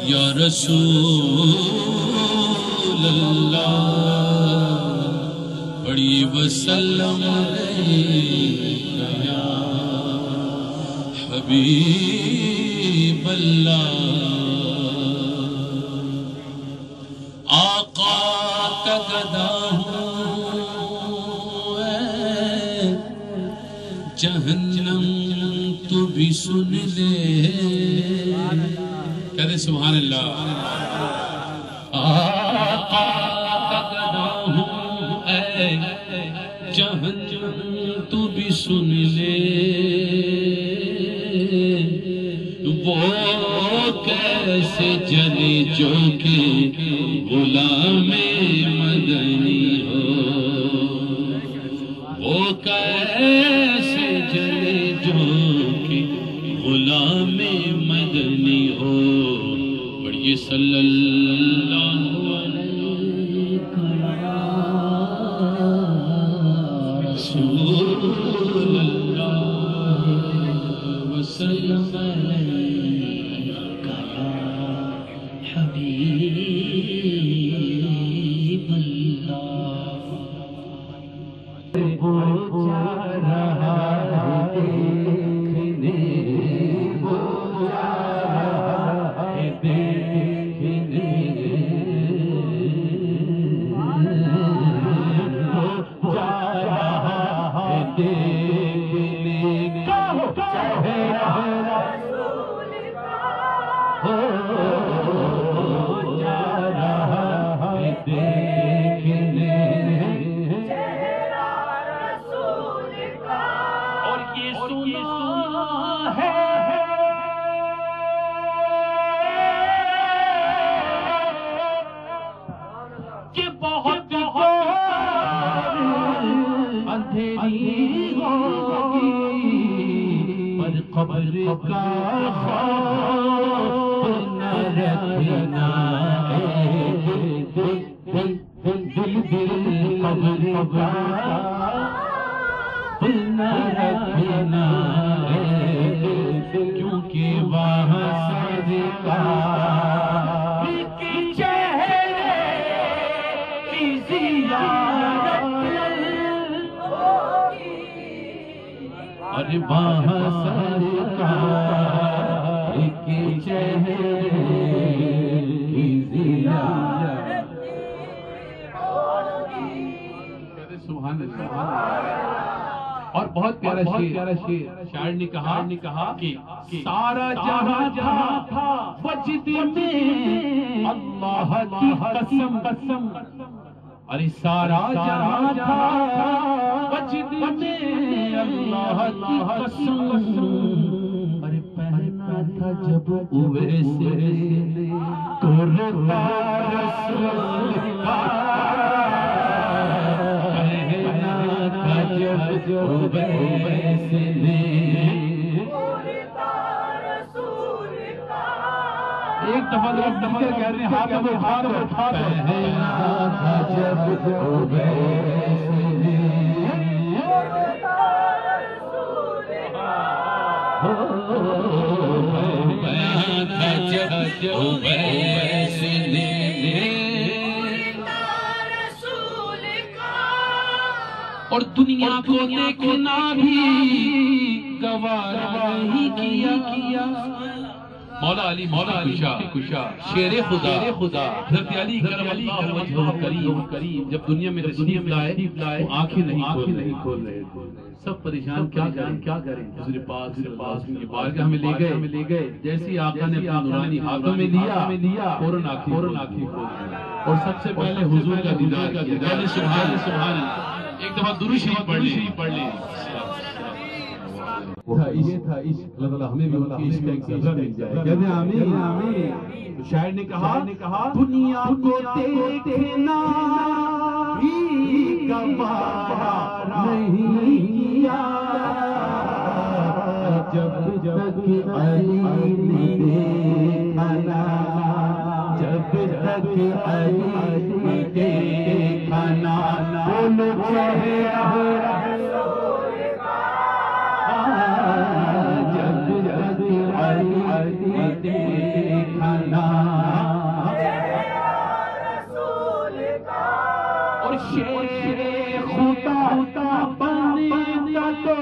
یا رسول اللہ پڑھی وسلم یا حبیب اللہ آقا کا گدا ہوں جہنم تو بھی سن لے کہتے سبحان اللہ آقا کا گدا ہوں جہنم تو بھی سن لے وہ کیسے جلے جو کہ غلام مدنی ہو وہ کیسے جلے جو کہ غلام مدنی ہو پڑھیے صلی اللہ علیہ رسول اللہ وسلم حبیب قبر کا خوف نہ رکھنا دل قبر کا خوف نہ رکھنا کیونکہ وہاں سرکار کے چہرے کی زیارت اور وہاں سرکار کے چہرے کی زیارت سبحان اللہ اور بہت پیارا شعر شاعر نے کہا کہ سارا جہاں تھا وجد میں اللہ کی قسم ارے سارا جہاں تھا وجد میں اللہ کی قسم ارے پہنا تھا جب اویسے کرتا رسول پہنا تھا جب اویسے ایک دفعہ رب نمکر کہہ رہے ہیں ہاتھ اٹھا دو پہنا تھا جب اویسے اور دنیا کو دیکھنا بھی گوارا نہیں کیا مولا علی کشا شیر خدا حضرت علی کرم اللہ وجہہ کریم جب دنیا میں تشریف لائے آنکھیں نہیں کھول رہے سب پریشان کیا کریں حضور پاک کی بارگاہ میں لے گئے جیسے آقا نے اپنا نورانی ہاتھوں میں لیا فوراً آنکھیں کھول اور سب سے پہلے حضور کا دیدار سبحان اللہ ایک دفعہ درود شریف پڑھ لیں یہ تھا عشق اللہ تعالیٰ ہمیں بھی عشق ایک سزا مل جائے کہتے ہیں آمین شاعر نے کہا دنیا کو دیکھنا بھی گوارا نہیں کیا جب تک علی نے دیکھنا جب تک علی نے دیکھنا بولو چہرہ جب علی دیکھنا شیر خدا بنتا تو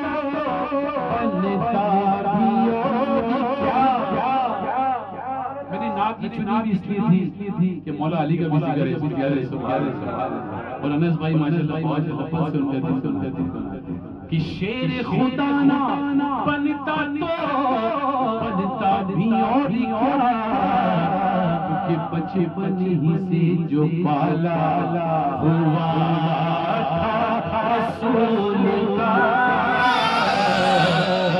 بنتا بھی اور کیا. میری نعت کی چنی بھی اس لیے تھی کہ مولا علی کا بھی ذکر ہے. اور انس بھائی ماشاءاللہ بہت لفظ سے ان کا دل سنتے تھے کہ شیر خدا نہ بنتا تو بنتا بھی اور کیا. کہ بچپن ہی سے جو پالا ہوا تھا رسول کا.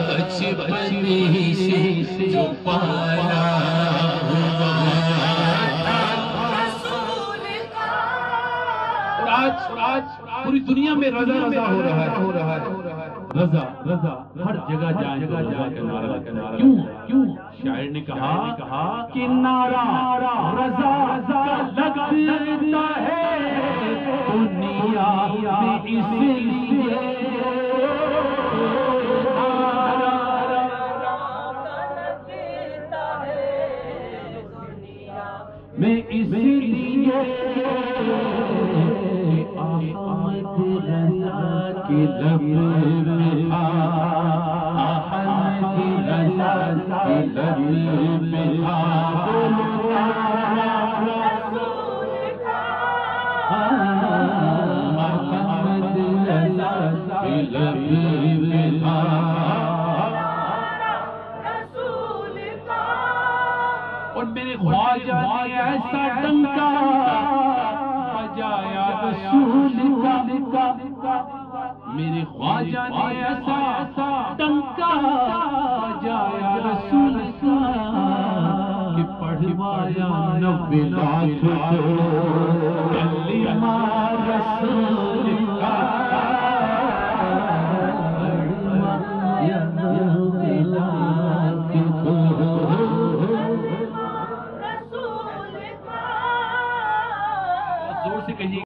بچپن ہی سے جو پالا ہوا تھا رسول کا. آج پوری دنیا میں رضا رضا ہو رہا ہے. رضا ہر جگہ جائیں رضا کا نعرہ. کیوں شاعر نے کہا کہ نعرہ رضا لگتا ہے دنیا میں اس لیے. میں اس لیے احمد رضا کے لب میں تھا. احمد رضا کے لب میں تھا. احمد رضا کے لب میں تھا. اور میرے خواجہ نے ایسا ڈنکا بجایا رسول کا. میرے خواجہ نے ایسا ڈنکا بجایا رسول کا کہ پڑھوایا 90 لاکھ